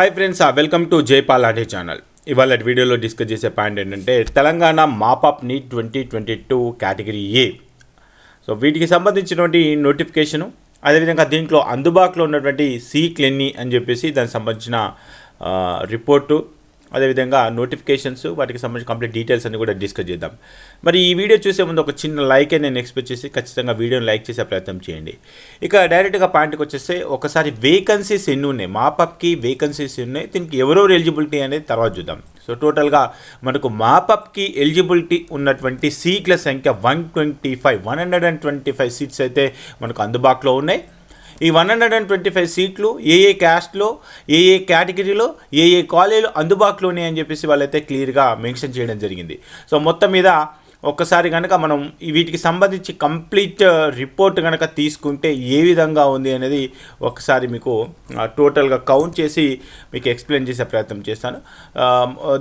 Hi friends, welcome to Jaipal RT channel. ఇవాళ వీడియోలో discuss చేసే పాయింట్ ఏంటంటే Telangana mop up NEET 2022 category A. So వీటికి సంబంధించినటువంటి నోటిఫికేషను, అదేవిధంగా దీంట్లో అందుబాటులో ఉన్నటువంటి సీట్లు ఎన్ని అని చెప్పేసి దానికి సంబంధించిన రిపోర్టు, అదేవిధంగా నోటిఫికేషన్స్, వాటికి సంబంధించిన కంప్లీట్ డీటెయిల్స్ అన్ని కూడా డిస్కస్ చేద్దాం. మరి ఈ వీడియో చూసే ముందు ఒక చిన్న లైకే నేను ఎక్స్పెక్ట్ చేసి ఖచ్చితంగా వీడియోని లైక్ చేసే ప్రయత్నం చేయండి. ఇక డైరెక్ట్గా పాయింట్కి వచ్చేస్తే ఒకసారి వేకెన్సీస్ ఎన్ని ఉన్నాయి, మాపప్కి వేకెన్సీస్ ఉన్నాయి, దీనికి ఎవరెవరు ఎలిజిబిలిటీ అనేది తర్వాత చూద్దాం. సో టోటల్గా మనకు మాపప్కి ఎలిజిబిలిటీ ఉన్నటువంటి సీట్ల సంఖ్య 125 సీట్స్ అయితే మనకు అందుబాటులో ఉన్నాయి. ఈ 125 సీట్లు ఏ క్యాస్ట్లో, ఏ కేటగిరీలో, ఏ కాలేజీలో అందుబాటులో ఉన్నాయని చెప్పేసి వాళ్ళైతే క్లియర్గా మెన్షన్ చేయడం జరిగింది. సో మొత్తం మీద ఒక్కసారి కనుక మనం వీటికి సంబంధించి కంప్లీట్ రిపోర్ట్ కనుక తీసుకుంటే ఏ విధంగా ఉంది అనేది ఒకసారి మీకు టోటల్గా కౌంట్ చేసి మీకు ఎక్స్ప్లెయిన్ చేసే ప్రయత్నం చేస్తాను.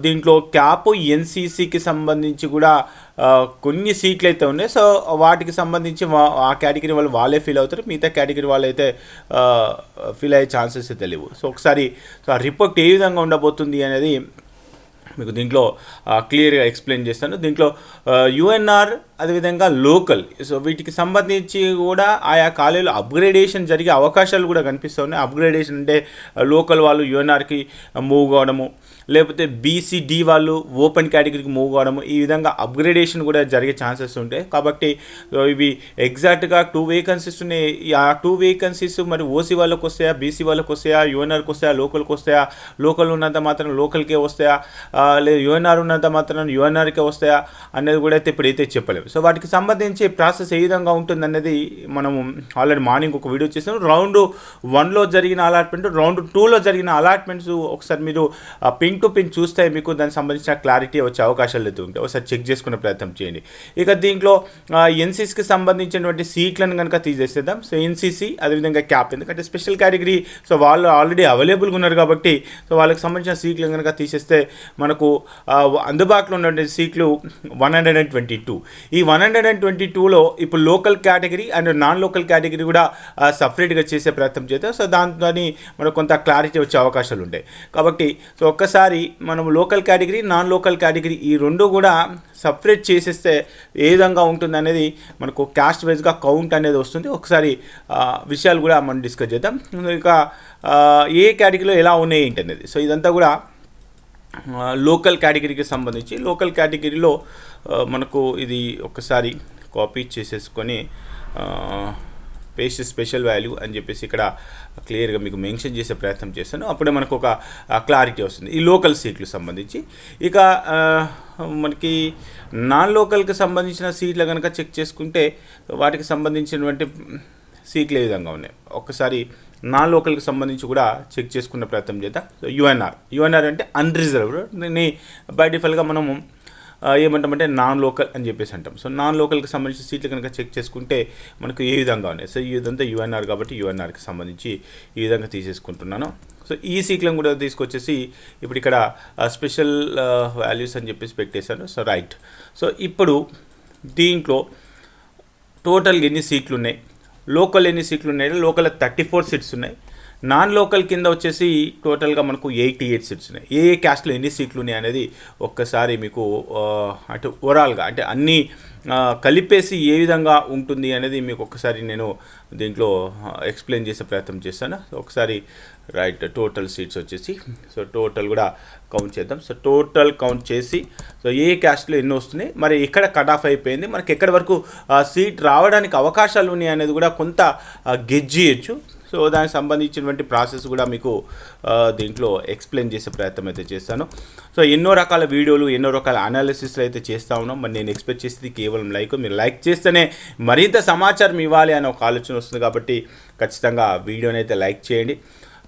దీంట్లో క్యాప్ ఎన్సీసీకి సంబంధించి కూడా కొన్ని సీట్లు అయితే ఉన్నాయి. సో వాటికి సంబంధించి ఆ కేటగిరీ వాళ్ళు వాళ్ళే ఫీల్ అవుతారు, మిగతా కేటగిరీ వాళ్ళు అయితే ఫీల్ అయ్యే ఛాన్సెస్ అయితే లేవు. సో ఒకసారి ఆ రిపోర్ట్ ఏ విధంగా ఉండబోతుంది అనేది మీకు దీంట్లో క్లియర్గా ఎక్స్ప్లెయిన్ చేస్తాను. దీంట్లో యుఎన్ఆర్, అదేవిధంగా లోకల్, సో వీటికి సంబంధించి కూడా ఆయా కాలేజీలో అప్గ్రేడేషన్ జరిగే అవకాశాలు కూడా కనిపిస్తూ ఉన్నాయి. అప్గ్రేడేషన్ అంటే లోకల్ వాళ్ళు యుఎన్ఆర్కి మూవ్ కావడము, లేకపోతే బీసీడీ వాళ్ళు ఓపెన్ కేటగిరీకి మూవ్ కావడము, ఈ విధంగా అప్గ్రేడేషన్ కూడా జరిగే ఛాన్సెస్ ఉంటాయి. కాబట్టి ఇవి ఎగ్జాక్ట్గా 2 వేకెన్సీస్ ఉన్నాయి. ఆ 2 వేకెన్సీస్ మరి ఓసీ వాళ్ళకి వస్తాయా, బీసీ వాళ్ళకి వస్తాయా, యుఎన్ఆర్కి వస్తాయా, లోకల్కి వస్తాయా, లోకల్ ఉన్నంత మాత్రం లోకల్కే వస్తాయా, లేదు యుఎన్ఆర్ ఉన్నంత మాత్రం యుఎన్ఆర్కే వస్తాయా అనేది కూడా అయితే ఇప్పుడైతే చెప్పలేము. సో వాటికి సంబంధించి ప్రాసెస్ ఏ విధంగా ఉంటుంది అనేది మనము ఆల్రెడీ మార్నింగ్ ఒక వీడియో చేసాము. రౌండ్ 1లో జరిగిన అలాట్మెంట్, రౌండ్ 2లో జరిగిన అలాట్మెంట్స్ ఒకసారి మీరు పిన్ టు పిన్ చూస్తే మీకు దానికి సంబంధించిన క్లారిటీ వచ్చే అవకాశాలు అయితే ఉంటాయి. ఒకసారి చెక్ చేసుకునే ప్రయత్నం చేయండి. ఇక దీంట్లో ఎన్సీసీకి సంబంధించినటువంటి సీట్లను కనుక తీసేసేద్దాం. సో ఎన్సీసీ, అదేవిధంగా క్యాప్, ఎందుకంటే స్పెషల్ కేటగిరీ, సో వాళ్ళు ఆల్రెడీ అవైలబుల్గా ఉన్నారు కాబట్టి సో వాళ్ళకి సంబంధించిన సీట్లను కనుక తీసేస్తే మనకు అందుబాటులో ఉన్నటువంటి సీట్లు 122. ఈ 122లో ఇప్పుడు local category and non local category కూడా సపరేట్గా చేసే ప్రయత్నం చేద్దాం. సో దాంతో మనకు కొంత క్లారిటీ వచ్చే అవకాశాలు ఉంటాయి. కాబట్టి సో ఒక్కసారి మనం local category, non local category ఈ రెండు కూడా సపరేట్ చేసేస్తే ఏ విధంగా ఉంటుంది అనేది మనకు క్యాస్ట్ వైజ్గా కౌంట్ అనేది వస్తుంది. ఒకసారి విషయాలు కూడా మనం డిస్కస్ చేద్దాం. ఇక ఏ కేటగిరీలో ఎలా ఉన్నాయి ఏంటి అనేది. సో ఇదంతా కూడా లోకల్ కేటగిరీకి సంబంధించి. లోకల్ కేటగిరీలో మనకు ఇది ఒకసారి కాపీ చేసేసుకొని పేస్ట్ స్పెషల్ వాల్యూ అని చెప్పేసి ఇక్కడ క్లియర్గా మీకు మెన్షన్ చేసే ప్రయత్నం చేస్తాను. అప్పుడే మనకు ఒక క్లారిటీ వస్తుంది ఈ లోకల్ సీట్లు సంబంధించి. ఇక మనకి నాన్ లోకల్కి సంబంధించిన సీట్లు కనుక చెక్ చేసుకుంటే వాటికి సంబంధించినటువంటి సీట్లు ఏ విధంగా ఉన్నాయి ఒక్కసారి నాన్ లోకల్కి సంబంధించి కూడా చెక్ చేసుకునే ప్రయత్నం చేద్దాం. సో యుఎన్ఆర్ అంటే అన్రిజర్వ్డ్, దీన్ని బై డిఫాల్ట్గా మనము ఏమంటామంటే నాన్ లోకల్ అని చెప్పేసి అంటాం. సో నాన్ లోకల్కి సంబంధించిన సీట్లు కనుక చెక్ చేసుకుంటే మనకు ఏ విధంగా ఉన్నాయి. సో ఇదంతా యుఎన్ఆర్ కాబట్టి యుఎన్ఆర్కి సంబంధించి ఈ విధంగా తీసేసుకుంటున్నాను. సో ఈ సీట్లను కూడా తీసుకొచ్చేసి ఇప్పుడు ఇక్కడ స్పెషల్ వాల్యూస్ అని చెప్పేసి పెట్టేశాను. So right. సో ఇప్పుడు దీంట్లో టోటల్ ఎన్ని సీట్లు ఉన్నాయి, లోకల్ ఎన్ని సీట్లు ఉన్నాయి. లోకల్ 34 సీట్స్ ఉన్నాయి. నాన్ లోకల్ కింద వచ్చేసి టోటల్గా మనకు 88 సీట్స్ ఉన్నాయి. ఏ క్యాస్ట్లో ఎన్ని సీట్లు ఉన్నాయి అనేది ఒక్కసారి మీకు అంటే ఓవరాల్గా అంటే అన్నీ కలిపేసి ఏ విధంగా ఉంటుంది అనేది మీకు ఒక్కసారి నేను దీంట్లో ఎక్స్ప్లెయిన్ చేసే ప్రయత్నం చేస్తాను. ఒకసారి రైట్. టోటల్ సీట్స్ వచ్చేసి సో టోటల్ కూడా కౌంట్ చేద్దాం. సో టోటల్ కౌంట్ చేసి సో ఏ క్యాస్ట్లో ఎన్ని వస్తున్నాయి, మరి ఎక్కడ కట్ ఆఫ్ అయిపోయింది, మనకి ఎక్కడి వరకు సీట్ రావడానికి అవకాశాలు ఉన్నాయి అనేది కూడా కొంత గెజ్ చేయొచ్చు. సో దానికి సంబంధించినటువంటి ప్రాసెస్ కూడా మీకు దీంట్లో ఎక్స్ప్లెయిన్ చేసే ప్రయత్నం అయితే చేస్తాను. సో ఎన్నో రకాల వీడియోలు, ఎన్నో రకాల అనాలిసిస్లు అయితే చేస్తూ ఉన్నాం. మరి నేను ఎక్స్పెక్ట్ చేసేది కేవలం లైక్. మీరు లైక్ చేస్తేనే మరింత సమాచారం ఇవ్వాలి అనే ఒక ఆలోచన వస్తుంది. కాబట్టి ఖచ్చితంగా వీడియోని అయితే లైక్ చేయండి.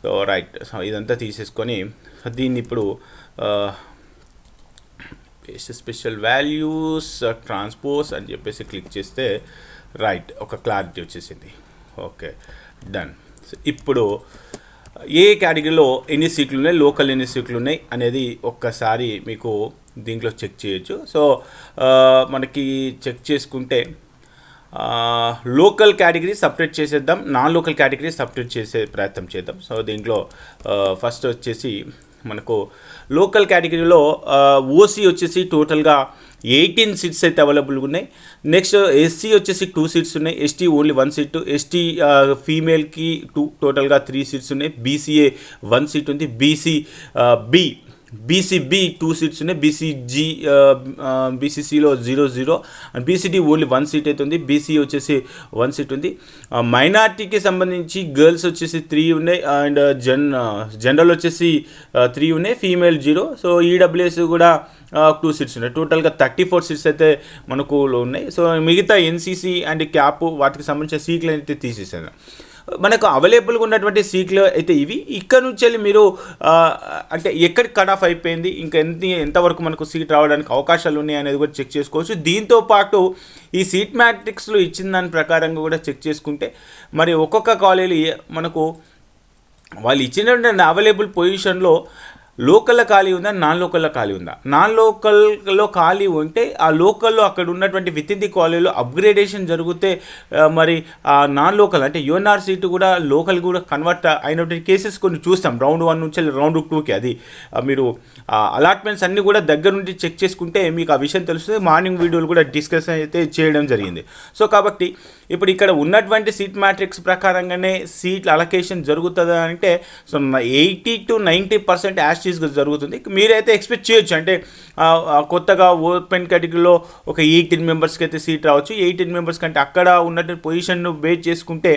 So right. సో ఇదంతా తీసేసుకొని దీన్ని ఇప్పుడు స్పెషల్ వాల్యూస్ ట్రాన్స్పోజ్ అని చెప్పేసి క్లిక్ చేస్తే రైట్ ఒక క్లారిటీ వచ్చేసింది. Okay, done. ఇప్పుడు ఏ కేటగిరీలో ఎన్ని సీట్లు ఉన్నాయి, లోకల్ ఎన్ని సీట్లు ఉన్నాయి అనేది ఒక్కసారి మీకు దీంట్లో చెక్ చేయొచ్చు. సో మనకి చెక్ చేసుకుంటే లోకల్ కేటగిరీ సపరేట్ చేసేద్దాం, నాన్ లోకల్ కేటగిరీ సపరేట్ చేసే ప్రయత్నం చేద్దాం. సో దీంట్లో ఫస్ట్ వచ్చేసి మనకు లోకల్ కేటగిరీలో ఓసీ వచ్చేసి టోటల్గా 18 సీట్స్ అయితే అవైలబుల్గా ఉన్నాయి. నెక్స్ట్ ఎస్సీ వచ్చేసి 2 సీట్స్ ఉన్నాయి, ఎస్టీ ఓన్లీ 1 సీట్, ఎస్టీ ఫీమేల్కి టోటల్గా 3 సీట్స్ ఉన్నాయి, బీసీఏ 1 సీట్ ఉంది, బీసీబీ 2 సీట్స్ ఉన్నాయి, బీసీసీలో 0 అండ్ బీసీడీ ఓన్లీ 1 సీట్ అయితే ఉంది, బీసీ వచ్చేసి 1 సీట్ ఉంది. మైనార్టీకి సంబంధించి గర్ల్స్ వచ్చేసి 3 ఉన్నాయి అండ్ జనరల్ వచ్చేసి 3 ఉన్నాయి, ఫీమేల్ 0. సో ఈడబ్ల్యూఎస్ కూడా 2 సీట్స్ ఉన్నాయి. టోటల్గా 34 సీట్స్ అయితే మనకు ఉన్నాయి. సో మిగతా ఎన్సీసీ అండ్ క్యాప్ వాటికి సంబంధించిన సీట్లు అయితే తీసేసాను. మనకు అవైలబుల్గా ఉన్నటువంటి సీట్లు అయితే ఇవి. ఇక్కడ నుంచి వెళ్ళి మీరు అంటే ఎక్కడికి కట్ ఆఫ్ అయిపోయింది, ఇంకా ఎంతవరకు మనకు సీట్ రావడానికి అవకాశాలు ఉన్నాయి అనేది కూడా చెక్ చేసుకోవచ్చు. దీంతోపాటు ఈ సీట్ మ్యాట్రిక్స్లో ఇచ్చిన దాని ప్రకారంగా కూడా చెక్ చేసుకుంటే మరి ఒక్కొక్క కాలేజీ మనకు వాళ్ళు ఇచ్చినటువంటి అవైలబుల్ పొజిషన్లో లోకల్లో ఖాళీ ఉందా, నాన్ లోకల్లో ఖాళీ ఉందా. నాన్ లోకల్లో ఖాళీ ఉంటే ఆ లోకల్లో అక్కడ ఉన్నటువంటి విత్ ఇన్ ది కాలేజీలో అప్గ్రేడేషన్ జరిగితే మరి ఆ నాన్ లోకల్ అంటే యూఎన్ఆర్ సీటు కూడా లోకల్ కూడా కన్వర్ట్ అయినటువంటి కేసెస్ కొన్ని చూస్తాం. రౌండ్ 1 నుంచి రౌండ్ 2కి అది మీరు అలాట్మెంట్స్ అన్నీ కూడా దగ్గర నుండి చెక్ చేసుకుంటే మీకు ఆ విషయం తెలుస్తుంది. మార్నింగ్ వీడియోలు కూడా డిస్కషన్ అయితే చేయడం జరిగింది. సో కాబట్టి ఇప్పుడు ఇక్కడ ఉన్నటువంటి సీట్ మ్యాట్రిక్స్ ప్రకారంగానే సీట్ల అలొకేషన్ జరుగుతుందా అంటే సో 80 to 90% యాస్టీస్గా జరుగుతుంది. మీరైతే ఎక్స్పెక్ట్ చేయొచ్చు అంటే కొత్తగా ఓపెన్ కేటగిరీలో ఒక 18 మెంబర్స్కి అయితే సీట్ రావచ్చు. 18 మెంబర్స్ కంటే అక్కడ ఉన్నటువంటి పొజిషన్ను బేస్ చేసుకుంటే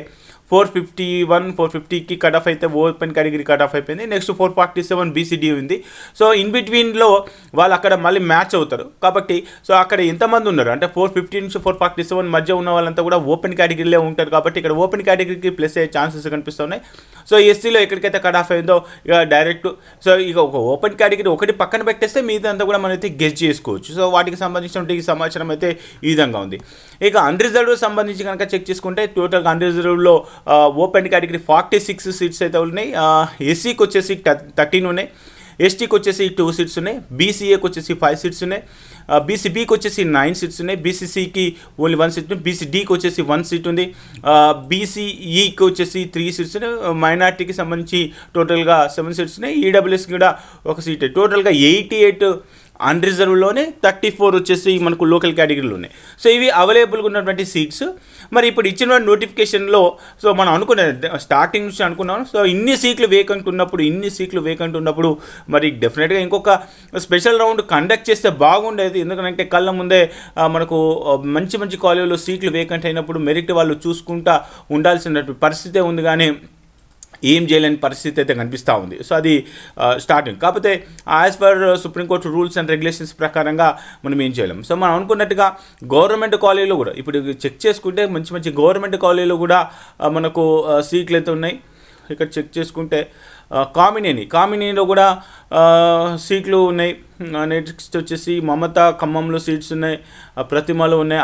451, 450కి కట్ ఆఫ్ అయితే ఓపెన్ కేటగిరీ కట్ ఆఫ్ అయిపోయింది. నెక్స్ట్ 447 బీసీడీ ఉంది. సో ఇన్ బిట్వీన్లో వాళ్ళు అక్కడ మళ్ళీ మ్యాచ్ అవుతారు. కాబట్టి సో అక్కడ ఎంతమంది ఉన్నారు అంటే 450 నుంచి 447 మధ్య ఉన్న వాళ్ళంతా కూడా ఓపెన్ కేటగిరీలో ఉంటారు. కాబట్టి ఇక్కడ ఓపెన్ కేటగిరీకి ప్లస్ అయ్యే ఛాన్సెస్ కనిపిస్తున్నాయి. సో ఎస్సీలో ఎక్కడికైతే కట్ ఆఫ్ అయిందో ఇక డైరెక్ట్ సో ఇక ఒక ఓపెన్ కేటగిరీ ఒకటి పక్కన పెట్టేస్తే మిగతా కూడా మనం అయితే గెస్ చేసుకోవచ్చు. సో వాటికి సంబంధించినటువంటి సమాచారం అయితే ఈ విధంగా ఉంది. ఇక అన్రిజర్వ్డ్ సంబంధించి కనుక చెక్ చేసుకుంటే టోటల్గా అన్రిజర్వ్డ్లో ఓపెన్ కేటగిరీ 46 సీట్స్ అయితే ఉన్నాయి. ఎస్సీకి వచ్చేసి 13 ఉన్నాయి, ఎస్టీకి వచ్చేసి 2 సీట్స్ ఉన్నాయి, బీసీఏకి వచ్చేసి 5 సీట్స్ ఉన్నాయి, బీసీబీకి వచ్చేసి 9 సీట్స్ ఉన్నాయి, బీసీసీకి ఓన్లీ 1 సీట్ ఉంది, బీసీడీకి వచ్చేసి 1 సీట్ ఉంది, బీసీఈకి వచ్చేసి 3 సీట్స్ ఉన్నాయి, మైనార్టీకి సంబంధించి టోటల్గా 7 సీట్స్ ఉన్నాయి, ఈడబ్ల్యూఎస్కి కూడా 1 సీట్. టోటల్గా 88 అన్రిజర్వ్లోనే 34 వచ్చేసి మనకు లోకల్ కేటగిరీలు ఉన్నాయి. సో ఇవి అవైలబుల్గా ఉన్నటువంటి సీట్స్. మరి ఇప్పుడు ఇచ్చిన నోటిఫికేషన్లో సో మనం అనుకునే స్టార్టింగ్ నుంచి అనుకున్నాం. సో ఇన్ని సీట్లు వేకెంట్ ఉన్నప్పుడు మరి డెఫినెట్గా ఇంకొక స్పెషల్ రౌండ్ కండక్ట్ చేస్తే బాగుండేది. ఎందుకంటే కళ్ళ ముందే మనకు మంచి కాలేజీలో సీట్లు వేకెంట్ అయినప్పుడు మెరిట్ వాళ్ళు చూసుకుంటా ఉండాల్సిన పరిస్థితే ఉంది, కానీ ఏం చేయలేని పరిస్థితి అయితే కనిపిస్తూ ఉంది. సో అది స్టార్టింగ్. కాకపోతే as per supreme court rules and regulations ప్రకారంగా మనం ఏం చేయలేం. సో మనం అనుకున్నట్టుగా గవర్నమెంట్ కాలేజీలో కూడా ఇప్పుడు చెక్ చేసుకుంటే మంచి గవర్నమెంట్ కాలేజీలో కూడా మనకు సీట్లు అయితే ఉన్నాయి. ఇక్కడ చెక్ చేసుకుంటే కామినేనిలో కూడా సీట్లు ఉన్నాయి. నెక్స్ట్ వచ్చేసి మమత ఖమ్మంలో సీట్స్ ఉన్నాయి, ప్రతిమలో ఉన్నాయి,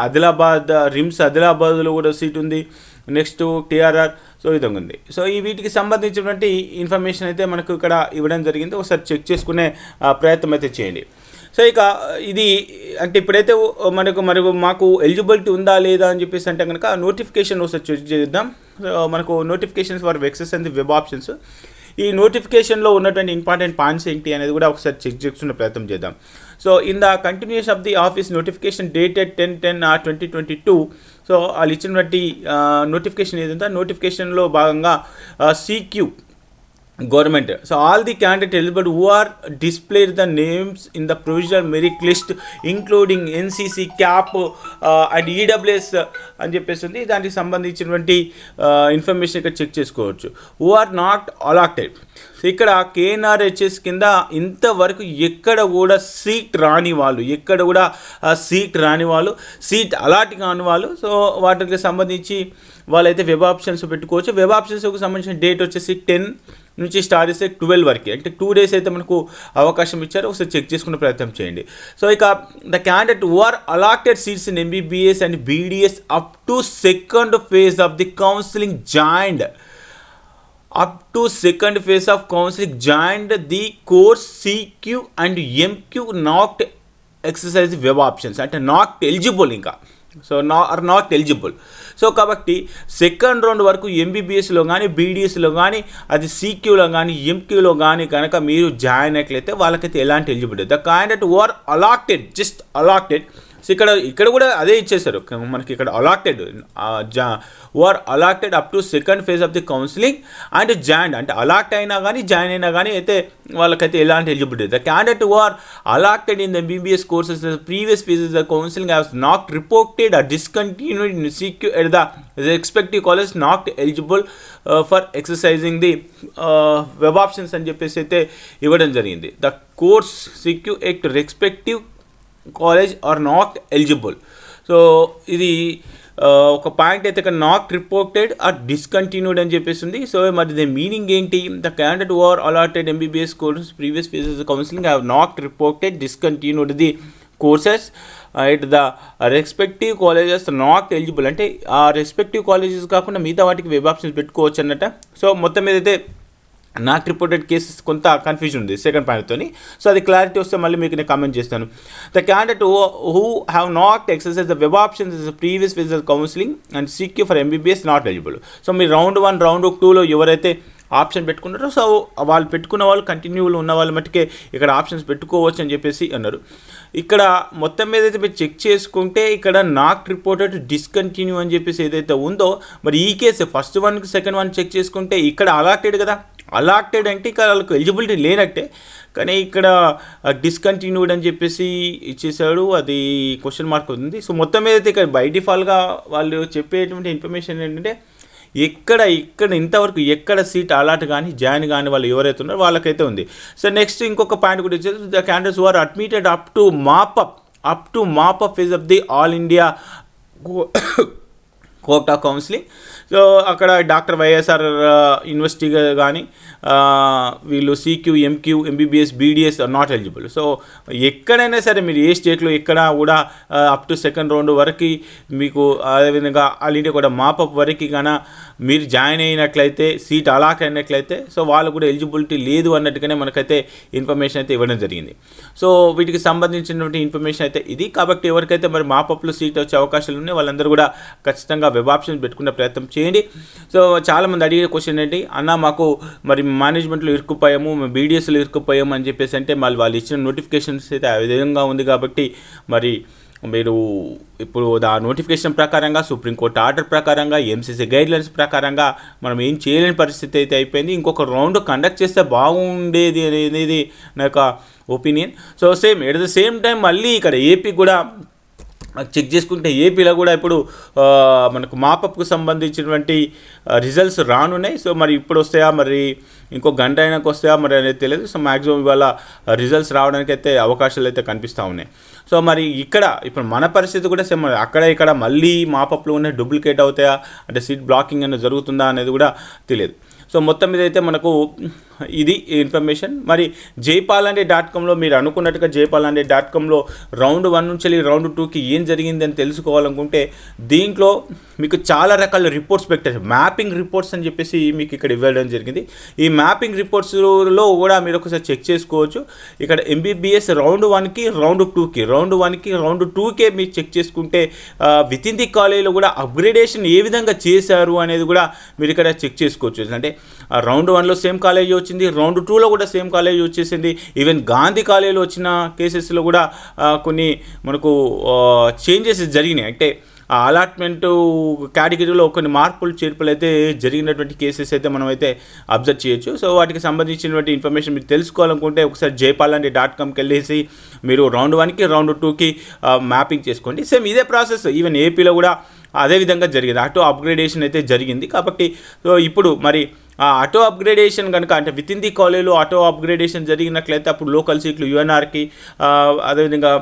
రిమ్స్ ఆదిలాబాద్లో కూడా సీట్ ఉంది, నెక్స్ట్ టీఆర్ఆర్. సో ఈ విధంగా ఉంది. సో ఈ వీటికి సంబంధించినటువంటి ఇన్ఫర్మేషన్ అయితే మనకు ఇక్కడ ఇవ్వడం జరిగింది. ఒకసారి చెక్ చేసుకునే ప్రయత్నం అయితే చేయండి. సో ఇక ఇది అంటే ఇప్పుడైతే మాకు ఎలిజిబిలిటీ ఉందా లేదా అని చెప్పేసి అంటే కనుక నోటిఫికేషన్ ఒకసారి చెక్ చేద్దాం. మనకు నోటిఫికేషన్స్ ఫర్ వెక్సెస్ అండ్ వెబ్ ఆప్షన్స్, ఈ నోటిఫికేషన్లో ఉన్నటువంటి ఇంపార్టెంట్ పాయింట్స్ ఏంటి అనేది కూడా ఒకసారి చెక్ చేసుకునే ప్రయత్నం చేద్దాం. So in the continuation of the office notification dated 10/10/2022. So వాళ్ళు ఇచ్చినటువంటి నోటిఫికేషన్ ఏదంటే నోటిఫికేషన్లో భాగంగా CQ government. So all the candidates eligible who are displayed the names in the provisional merit list including NCC, CAP and EWS అని చెప్పేసి ఉంది. దానికి సంబంధించినటువంటి ఇన్ఫర్మేషన్ ఇక్కడ చెక్ చేసుకోవచ్చు. Who are not allotted. So ఇక్కడ KNRHS కింద ఇంతవరకు ఎక్కడ కూడా సీట్ రాని వాళ్ళు, సీట్ అలాట్ కాని వాళ్ళు, సో వాటికి సంబంధించి వాళ్ళైతే వెబ్ ఆప్షన్స్ పెట్టుకోవచ్చు. వెబ్ ఆప్షన్స్కి సంబంధించిన డేట్ వచ్చేసి 10 నుంచి స్టార్ట్ చేస్తే 12 వరకు, అంటే 2 days అయితే మనకు అవకాశం ఇచ్చారు. ఒకసారి చెక్ చేసుకునే ప్రయత్నం చేయండి. సో ఇక the candidate who are allotted seats in MBBS and BDS up to second phase of the counselling joined the course CQ and MQ not exercise web options, అంటే నాట్ ఎలిజిబుల్. ఇంకా so are not eligible. So కాబట్టి second round వరకు ఎంబీబీఎస్లో కానీ బీడీఎస్లో కానీ అది సీక్యూలో కానీ ఎంక్యూలో కానీ కనుక మీరు జాయిన్ అయినట్లయితే వాళ్ళకైతే ఎలాంటి eligibility, the candidate who are allotted, just allotted. So ఇక్కడ కూడా అదే ఇచ్చేసారు మనకి, ఇక్కడ allotted or allotted up to second phase of the counselling and join, అంటే అలాట్ అయినా కానీ జాయిన్ అయినా కానీ అయితే వాళ్ళకైతే ఎలాంటి eligibility. The candidate who are allotted in the MBBS courses previous phases the counselling has not reported or discontinued in CQ at the respective college not eligible for exercising the web options అని చెప్పేసి అయితే ఇవ్వడం జరిగింది. The course CQ at respective college are not eligible. So ఇది ఒక point అయితే ఇక్కడ not reported or discontinued అని చెప్పేసి ఉంది. సో మరి ది మీనింగ్ ఏంటి, the candidate who are allotted MBBS course previous phases counselling have not reported discontinued the courses at the respective colleges not eligible, అంటే ఆ రెస్పెక్టివ్ కాలేజెస్ కాకుండా మిగతా వాటికి వెబ్ ఆప్షన్స్ పెట్టుకోవచ్చు అన్నట్ట. సో మొత్తం మీద అయితే నాట్ రిపోర్టెడ్ కేసెస్ కొంత కన్ఫ్యూజన్ ఉంది సెకండ్ పాయింట్తో. సో అది క్లారిటీ వస్తే మళ్ళీ మీకు నేను కామెంట్ చేస్తాను. The candidate who have not exercise the web options is previous phase counselling and CQ for MBBS not eligible. So మీరు రౌండ్ 1 రౌండ్ 2లో ఎవరైతే ఆప్షన్ పెట్టుకున్నారో సో వాళ్ళు పెట్టుకున్న వాళ్ళు కంటిన్యూలో ఉన్న వాళ్ళు మట్టుకే ఇక్కడ ఆప్షన్స్ పెట్టుకోవచ్చు అని చెప్పేసి అన్నారు. ఇక్కడ మొత్తం మీద అయితే మీరు చెక్ చేసుకుంటే ఇక్కడ నాట్ రిపోర్టెడ్ డిస్కంటిన్యూ అని చెప్పేసి ఏదైతే ఉందో, మరి ఈ కేసు ఫస్ట్ 1కి సెకండ్ 1 చెక్ చేసుకుంటే ఇక్కడ అలాటెడ్ కదా, అలాటెడ్ అంటే ఇక్కడ వాళ్ళకి ఎలిజిబిలిటీ లేనట్టే, కానీ ఇక్కడ డిస్కంటిన్యూడ్ అని చెప్పేసి ఇచ్చేసాడు, అది క్వశ్చన్ మార్క్ ఉంది. సో మొత్తం మీద అయితే ఇక్కడ బై డిఫాల్ట్గా వాళ్ళు చెప్పేటువంటి ఇన్ఫర్మేషన్ ఏంటంటే ఇక్కడ ఇంతవరకు ఎక్కడ సీట్ అలాట్ కానీ జాయిన్ కానీ వాళ్ళు ఎవరైతే ఉన్నారో వాళ్ళకైతే ఉంది. సో నెక్స్ట్ ఇంకొక పాయింట్ కూడా ఇచ్చేది, the candidates who are admitted up to mop up phase of the all India quota counselling. So అక్కడ డాక్టర్ వైఎస్ఆర్ యూనివర్సిటీగా కానీ వీళ్ళు CQ MQ MBBS BDS not eligible. So ఎక్కడైనా సరే మీరు ఏ స్టేట్లో ఎక్కడ కూడా అప్ టు సెకండ్ రౌండ్ వరకు మీకు అదేవిధంగా ఆల్ ఇండియా కూడా మాపప్ వరకు కానీ మీరు జాయిన్ అయినట్లయితే సీట్ అలాట్ అయినట్లయితే సో వాళ్ళు కూడా ఎలిజిబిలిటీ లేదు అన్నట్టుగానే మనకైతే ఇన్ఫర్మేషన్ అయితే ఇవ్వడం జరిగింది. సో వీటికి సంబంధించినటువంటి ఇన్ఫర్మేషన్ అయితే ఇది. కాబట్టి ఎవరికైతే మరి మాపప్లో సీట్ వచ్చే అవకాశాలు ఉన్నాయి వాళ్ళందరూ కూడా ఖచ్చితంగా వెబ్ ఆప్షన్స్ పెట్టుకునే ప్రయత్నం చేయండి. సో చాలామంది అడిగే క్వశ్చన్ ఏంటి, అన్న మాకు మరి మేనేజ్మెంట్లో ఇరుక్కుపోయాము, మేము బీడీఎస్లో ఇరుక్కుపోయాము అని చెప్పేసి అంటే మళ్ళీ వాళ్ళు ఇచ్చిన నోటిఫికేషన్స్ అయితే ఆ విధంగా ఉంది. కాబట్టి మరి మీరు ఇప్పుడు ఆ నోటిఫికేషన్ ప్రకారంగా సుప్రీంకోర్టు ఆర్డర్ ప్రకారంగా ఎంసీసీ గైడ్లైన్స్ ప్రకారంగా మనం ఏం చేయలేని పరిస్థితి అయితే అయిపోయింది. ఇంకొక రౌండ్ కండక్ట్ చేస్తే బాగుండేది అనేది నా యొక్క opinion. So at the same time మళ్ళీ ఇక్కడ ఏపీ కూడా చెక్ చేసుకుంటే ఏపీలో కూడా ఇప్పుడు మనకు మాపప్కు సంబంధించినటువంటి రిజల్ట్స్ రానున్నాయి. సో మరి ఇప్పుడు వస్తాయా, మరి ఇంకో గంట అయినాక వస్తాయా మరి అనేది తెలియదు. సో మ్యాక్సిమం ఇవాళ రిజల్ట్స్ రావడానికి అయితే అవకాశాలు అయితే కనిపిస్తూ ఉన్నాయి. సో మరి ఇప్పుడు మన పరిస్థితి కూడా సేమ్, అక్కడ ఇక్కడ మళ్ళీ మాపప్లో ఉన్న డూప్లికేట్ అవుతాయా, అంటే సీట్ బ్లాకింగ్ అనేది జరుగుతుందా అనేది కూడా తెలియదు. సో మొత్తం మీద అయితే మనకు ఇది ఇన్ఫర్మేషన్. మరి jaypalanడే.comలో మీరు అనుకున్నట్టుగా jaypalanడే.comలో రౌండ్ 1 నుంచి రౌండ్ 2కి ఏం జరిగింది అని తెలుసుకోవాలనుకుంటే దీంట్లో మీకు చాలా రకాల రిపోర్ట్స్ పెట్టారు, మ్యాపింగ్ రిపోర్ట్స్ అని చెప్పేసి మీకు ఇక్కడ ఇవ్వడం జరిగింది. ఈ మ్యాపింగ్ రిపోర్ట్స్లో కూడా మీరు ఒకసారి చెక్ చేసుకోవచ్చు. ఇక్కడ ఎంబీబీఎస్ రౌండ్ 1కి రౌండ్ 2కి రౌండ్ 1కి రౌండ్ 2కే మీరు చెక్ చేసుకుంటే విత్ ఇన్ ది కాలేజీలో కూడా అప్గ్రేడేషన్ ఏ విధంగా చేశారు అనేది కూడా మీరు ఇక్కడ చెక్ చేసుకోవచ్చు. అంటే రౌండ్ 1లో సేమ్ కాలేజీ వచ్చింది, రౌండ్ 2లో కూడా సేమ్ కాలేజీ వచ్చేసింది. ఈవెన్ గాంధీ కాలేజీలో వచ్చిన కేసెస్లో కూడా కొన్ని మనకు చేంజెస్ జరిగినాయి. అంటే ఆ అలాట్మెంట్ కేటగిరీలో కొన్ని మార్పులు చేర్పులు అయితే జరిగినటువంటి కేసెస్ అయితే మనం అయితే అబ్జర్వ్ చేయొచ్చు. సో వాటికి సంబంధించినటువంటి ఇన్ఫర్మేషన్ మీరు తెలుసుకోవాలనుకుంటే ఒకసారి jaypalanడే.comకి వెళ్ళేసి మీరు రౌండ్ 1కి రౌండ్ 2కి మ్యాపింగ్ చేసుకోండి. సేమ్ ఇదే ప్రాసెస్ ఈవెన్ ఏపీలో కూడా అదేవిధంగా జరిగింది, ఆటో అప్గ్రేడేషన్ అయితే జరిగింది. కాబట్టి సో ఇప్పుడు మరి ఆటో అప్గ్రేడేషన్ కనుక అంటే విత్ ఇన్ ది కాలేజ్లో ఆటో అప్గ్రేడేషన్ జరిగినట్లయితే అప్పుడు లోకల్ సీట్లు యూఎన్ఆర్కి అదేవిధంగా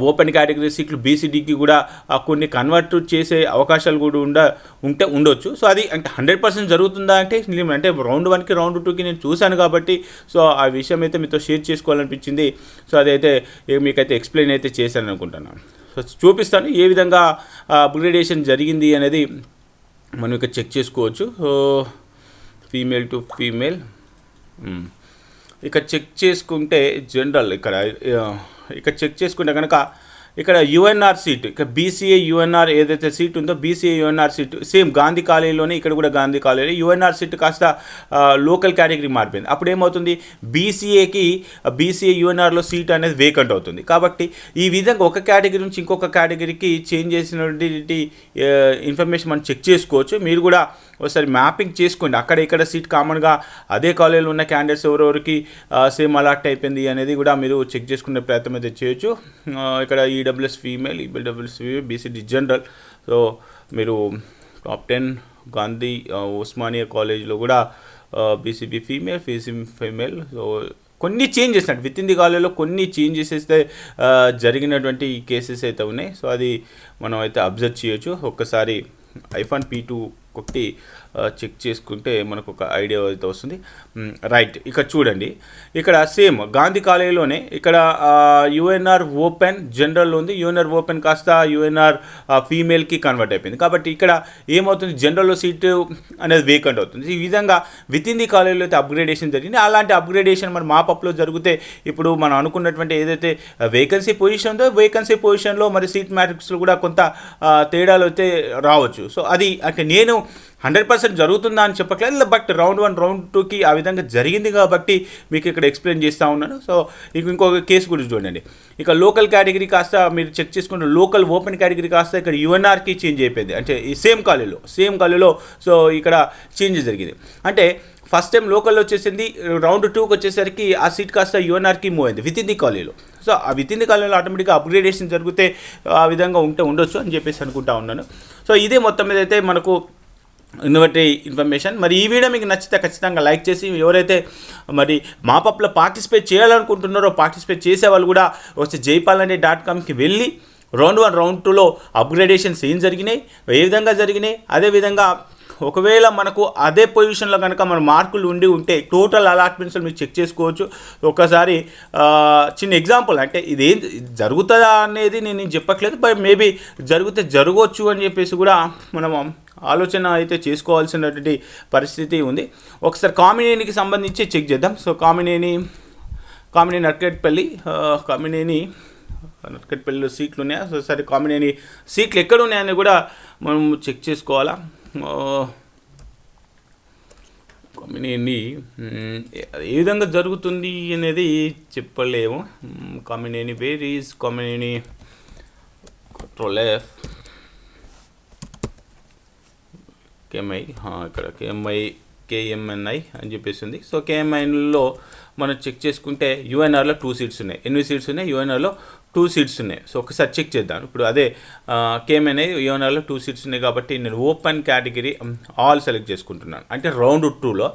ఓపెన్ కేటగిరీ సీట్లు బీసీడీకి కూడా కొన్ని కన్వర్ట్ చేసే అవకాశాలు కూడా ఉండొచ్చు. సో అది అంటే 100% జరుగుతుందా అంటే రౌండ్ 1కి రౌండ్ 2కి నేను చూశాను కాబట్టి సో ఆ విషయం అయితే మీతో షేర్ చేసుకోవాలనిపించింది. సో అదైతే మీకైతే ఎక్స్ప్లెయిన్ అయితే చేశాను అనుకుంటున్నాను. సో చూపిస్తాను ఏ విధంగా అప్గ్రేడేషన్ జరిగింది అనేది మనం ఇక్కడ చెక్ చేసుకోవచ్చు. ఫీమేల్ టు ఫీమేల్ ఇక్కడ చెక్ చేసుకుంటే జనరల్ ఇక్కడ చెక్ చేసుకుంటే కనుక ఇక్కడ యుఎన్ఆర్ సీట్, ఇక్కడ బీసీఏ యుఎన్ఆర్ ఏదైతే సీట్ ఉందో BCA UNR seat same Gandhi కాలేజీలోనే ఇక్కడ కూడా గాంధీ కాలేజీ యుఎన్ఆర్ సీట్ కాస్త లోకల్ కేటగిరీ మారిపోయింది. అప్పుడు ఏమవుతుంది, బీసీఏ యుఎన్ఆర్లో సీట్ అనేది వేకెంట్ అవుతుంది. కాబట్టి ఈ విధంగా ఒక కేటగిరీ నుంచి ఇంకొక కేటగిరీకి చేంజ్ చేసినటువంటి ఇన్ఫర్మేషన్ మనం చెక్ చేసుకోవచ్చు. మీరు కూడా ఒకసారి మ్యాపింగ్ చేసుకోండి, అక్కడ ఇక్కడ సీట్ కామన్గా అదే కాలేజీలో ఉన్న క్యాండిడేట్స్ ఎవరెవరికి సేమ్ అలాట్ అయిపోయింది అనేది కూడా మీరు చెక్ చేసుకునే ప్రయత్నం అయితే చేయొచ్చు. ఇక్కడ EWS female, EWS female, BCD general. So మీరు టాప్ 10 గాంధీ ఉస్మానియా కాలేజ్లో కూడా బీసీబీ ఫీమేల్. సో కొన్ని చేంజెస్ అంటే విత్ ఇన్ ది కాలేజ్లో కొన్ని చేంజెస్ అయితే జరిగినటువంటి కేసెస్ అయితే ఉన్నాయి. సో అది మనం అయితే అబ్జర్వ్ చేయొచ్చు. ఒక్కసారి ఐఫాన్ P2 ఒకటి చెక్ చేసుకుంటే మనకు ఒక ఐడియా అయితే వస్తుంది. రైట్, ఇక్కడ చూడండి, ఇక్కడ సేమ్ గాంధీ కాలేజీలోనే ఇక్కడ యుఎన్ఆర్ ఓపెన్ జనరల్ ఉంది. యుఎన్ఆర్ ఓపెన్ కాస్త యుఎన్ఆర్ ఫీమేల్కి కన్వర్ట్ అయిపోయింది. కాబట్టి ఇక్కడ ఏమవుతుంది, జనరల్లో సీటు అనేది వేకెంట్ అవుతుంది. ఈ విధంగా విత్ ఇన్ ది కాలేజీలో అయితే అప్గ్రేడేషన్ జరిగింది. అలాంటి అప్గ్రేడేషన్ మరి మాపప్లో జరిగితే ఇప్పుడు మనం అనుకున్నటువంటి ఏదైతే వేకెన్సీ పొజిషన్ ఉందో వేకెన్సీ పొజిషన్లో మరి సీట్ మ్యాట్రిక్స్లో కూడా కొంత తేడాలు అయితే రావచ్చు. సో అది అంటే నేను 100% జరుగుతుందా అని చెప్పట్లేదు, బట్ రౌండ్ 1 రౌండ్ 2కి ఆ విధంగా జరిగింది కాబట్టి మీకు ఇక్కడ ఎక్స్ప్లెయిన్ చేస్తూ ఉన్నాను. సో ఇంకొక కేసు గురించి చూడండి, ఇక లోకల్ కేటగిరీ కాస్త మీరు చెక్ చేసుకుంటే లోకల్ ఓపెన్ కేటగిరీ కాస్త ఇక్కడ యుఎన్ఆర్కి చేంజ్ అయిపోయింది. అంటే ఈ సేమ్ కాలేజీలో సో ఇక్కడ చేంజ్ జరిగింది. అంటే ఫస్ట్ టైం లోకల్లో వచ్చేసింది, రౌండ్ 2కి వచ్చేసరికి ఆ సీట్ కాస్త యుఎన్ఆర్కి మూవ్ అయింది విత్ ఇన్ ది కాలేజీలో. సో ఆ విత్ ఇన్ ది కాలేజీలో ఆటోమేటిక్గా అప్గ్రేడేషన్ జరిగితే ఆ విధంగా ఉండొచ్చు అని చెప్పేసి అనుకుంటా ఉన్నాను. సో ఇదే మొత్తం మీద అయితే మనకు ఇన్నోవేటివ్ ఇన్ఫర్మేషన్. మరి ఈ వీడియో మీకు నచ్చితే ఖచ్చితంగా లైక్ చేసి, ఎవరైతే మరి మాపప్లో పార్టిసిపేట్ చేయాలనుకుంటున్నారో పార్టిసిపేట్ చేసే వాళ్ళు కూడా వచ్చి jaypal.comకి వెళ్ళి రౌండ్ 1 రౌండ్ 2లో అప్గ్రేడేషన్స్ ఏం జరిగినాయి, ఏ విధంగా జరిగినాయి, అదేవిధంగా ఒకవేళ మనకు అదే పొజిషన్లో కనుక మన మార్కులు ఉంటే టోటల్ అలాట్మెంట్స్ మీరు చెక్ చేసుకోవచ్చు. ఒకసారి చిన్న ఎగ్జాంపుల్, అంటే ఇదేం జరుగుతుందా అనేది నేను చెప్పట్లేదు, బట్ మేబీ జరగవచ్చు అని చెప్పేసి కూడా మనం ఆలోచన అయితే చేసుకోవాల్సినటువంటి పరిస్థితి ఉంది. ఒకసారి కామినేనికి సంబంధించి చెక్ చేద్దాం. సో కామినేని నర్కట్పల్లిలో సీట్లు ఉన్నాయా, సో సరే కామినేని సీట్లు ఎక్కడ ఉన్నాయని కూడా మనం చెక్ చేసుకోవాలా. కామినేని ఏ విధంగా జరుగుతుంది అనేది చెప్పలేము. Kamineni where is Kamineni, control F, కేఎంఐ, ఇక్కడ KMNI అని చెప్పేసి ఉంది. సో KMNIలో మనం చెక్ చేసుకుంటే యుఎన్ఆర్లో 2 సీట్స్ ఉన్నాయి. 8 సీట్స్ ఉన్నాయి, యుఎన్ఆర్లో 2 సీట్స్ ఉన్నాయి. సో ఒకసారి చెక్ చేద్దాం. ఇప్పుడు అదే KMNI యుఎన్ఆర్లో 2 సీట్స్ ఉన్నాయి కాబట్టి నేను ఓపెన్ కేటగిరీ ఆల్ సెలెక్ట్ చేసుకుంటున్నాను. అంటే రౌండ్ 2లో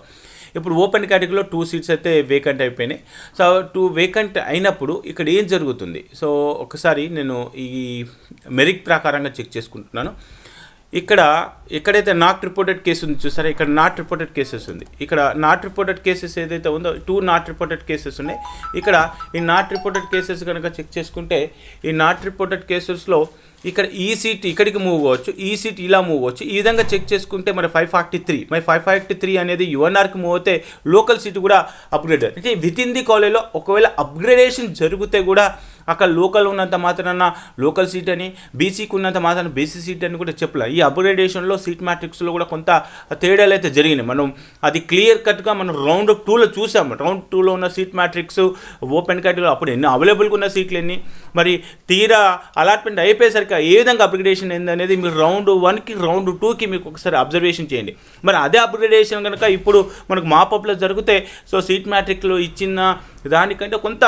ఇప్పుడు ఓపెన్ కేటగిరీలో 2 సీట్స్ అయితే వేకెంట్ అయిపోయినాయి. సో 2 వేకెంట్ అయినప్పుడు ఇక్కడ ఏం జరుగుతుంది, సో ఒకసారి నేను ఈ మెరిట్ ప్రకారంగా చెక్ చేసుకుంటున్నాను. ఎక్కడైతే నాట్ రిపోర్టెడ్ కేసు ఉంది చూసారా, ఇక్కడ నాట్ రిపోర్టెడ్ కేసెస్ ఉంది. ఇక్కడ నాట్ రిపోర్టెడ్ కేసెస్ ఏదైతే ఉందో 2 నాట్ రిపోర్టెడ్ కేసెస్ ఉన్నాయి. ఇక్కడ ఈ నాట్ రిపోర్టెడ్ కేసెస్ కనుక చెక్ చేసుకుంటే ఈ నాట్ రిపోర్టెడ్ కేసెస్లో ఇక్కడ ఈ సీట్ ఇక్కడికి మూవ్ అవ్వచ్చు, ఈ సీట్ ఇలా మూవ్ అవ్వచ్చు. ఈ విధంగా చెక్ చేసుకుంటే మరి 543 అనేది యుఎన్ఆర్కి మూవ్ అవుతే లోకల్ సీట్ కూడా అప్గ్రేడ్. అంటే విత్ ఇన్ ది కాలేజ్లో ఒకవేళ అప్గ్రేడేషన్ జరిగితే కూడా అక్కడ లోకల్ ఉన్నంత మాత్రాన లోకల్ సీట్ అని, బీసీకి ఉన్నంత మాత్రాన బీసీ సీట్ అని కూడా చెప్పలేదు. ఈ అప్గ్రేడేషన్లో సీట్ మ్యాట్రిక్స్లో కూడా కొంత తేడాలు అయితే జరిగినాయి. మనం అది క్లియర్ కట్గా మనం రౌండ్ 2లో చూసాము. రౌండ్ 2లో ఉన్న సీట్ మ్యాట్రిక్స్ ఓపెన్ కేటగిరీలో అప్పుడు ఎన్ని అవైలబుల్గా ఉన్న సీట్లు ఎన్ని, మరి తీరా అలాట్మెంట్ అయిపోయేసరికి ఏ విధంగా అప్గ్రేడేషన్ అయింది అనేది మీరు రౌండ్ 1కి రౌండ్ 2కి మీకు ఒకసారి అబ్జర్వేషన్ చేయండి. మరి అదే అప్గ్రేడేషన్ కనుక ఇప్పుడు మనకు మాపప్లో జరిగితే సో సీట్ మ్యాట్రిక్లో ఇచ్చిన దానికంటే కొంత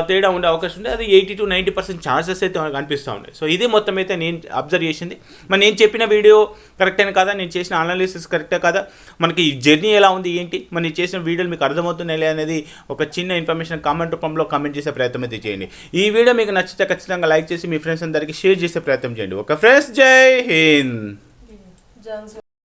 తేడా ఉండే అవకాశం ఉంది. అది 80 to 90% ఛాన్సెస్ అయితే కనిపిస్తూ ఉన్నాయి. సో ఇది మొత్తం అయితే నేను అబ్జర్వ్ చేసింది. మరి నేను చెప్పిన వీడియో కరెక్టేనా కాదా, నేను చేసిన అనాలిసిస్ కరెక్టే కాదా, మనకి ఈ జర్నీ ఎలా ఉంది ఏంటి, మరి నేను చేసిన వీడియోలు మీకు అర్థమవుతున్నాయి అనేది ఒక చిన్న ఇన్ఫర్మేషన్ కామెంట్ రూపంలో కామెంట్ చేసే ప్రయత్నం అయితే చేయండి. ఈ వీడియో మీకు నచ్చితే ఖచ్చితంగా లైక్ చేసి మీ ఫ్రెండ్స్ అందరికీ షేర్ చేసే ప్రయత్నం చేయండి. ఓకే ఫ్రెండ్స్, జై హింద్.